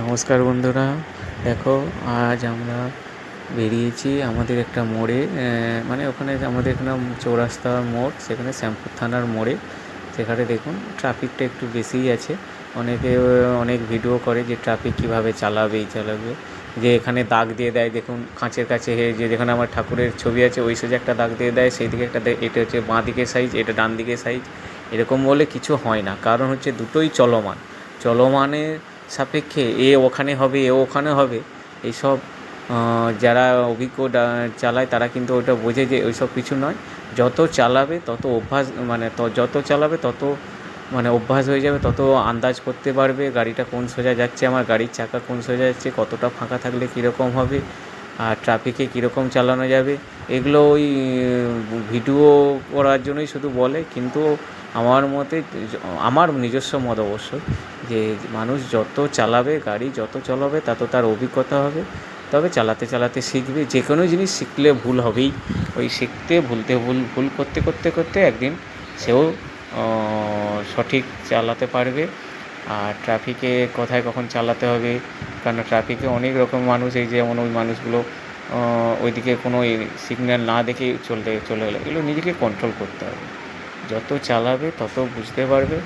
নমস্কার বন্ধুরা। দেখো, আজ আমরা বেরিয়েছি আমাদের একটা মোড়ে, মানে ওখানে আমাদের এখানে চৌরাস্তা মোড়, সেখানে শ্যামপুর থানার মোড়ে। সেখানে দেখুন ট্রাফিকটা একটু বেশিই আছে। অনেকে অনেক ভিডিও করে যে ট্রাফিক কীভাবে চালাবে যে এখানে দাগ দিয়ে দেয়, দেখুন কাঁচের কাছে যে যেখানে আমার ঠাকুরের ছবি আছে ওই সোজা একটা দাগ দিয়ে দেয়, সেই দিকে একটা এটা হচ্ছে বাঁ দিকের সাইজ, এটা ডান দিকের সাইজ। এরকম বলে কিছু হয় না, কারণ হচ্ছে দুটোই চলমানের সাপেক্ষে এ ওখানে হবে, এ ওখানে হবে। এইসব যারা অভিজ্ঞ চালায় তারা কিন্তু ওটা বোঝে যে ওইসব কিছু নয়। যত চালাবে তত অভ্যাস, মানে যত চালাবে তত মানে অভ্যাস হয়ে যাবে, তত আন্দাজ করতে পারবে গাড়িটা কোন সোজা যাচ্ছে, আমার গাড়ির চাকা কোন সোজা যাচ্ছে, কতটা ফাঁকা থাকলে কীরকম হবে, আর ট্রাফিকে কীরকম চালানো যাবে। এগুলো ওই ভিডিও করার জন্যই শুধু বলে, কিন্তু আমার মতে, আমার নিজস্ব মত অবশ্যই, যে মানুষ যত চালাবে, গাড়ি যত চালাবে তত তার অভিজ্ঞতা হবে। তবে চালাতে চালাতে শিখবে। যে কোনো জিনিস শিখলে ভুল হবেই। ওই ভুল করতে করতে করতে একদিন সেও সঠিক চালাতে পারবে। আর ট্রাফিকে কোথায় কখন চালাতে হবে, কারণ ট্রাফিকে অনেক রকম মানুষ, এই যেমন ওই মানুষগুলো ওইদিকে কোনো সিগন্যাল না দেখে চলে গেলো, এগুলো নিজেকে কন্ট্রোল করতে হবে। যত চালাবে তত বুঝতে পারবে।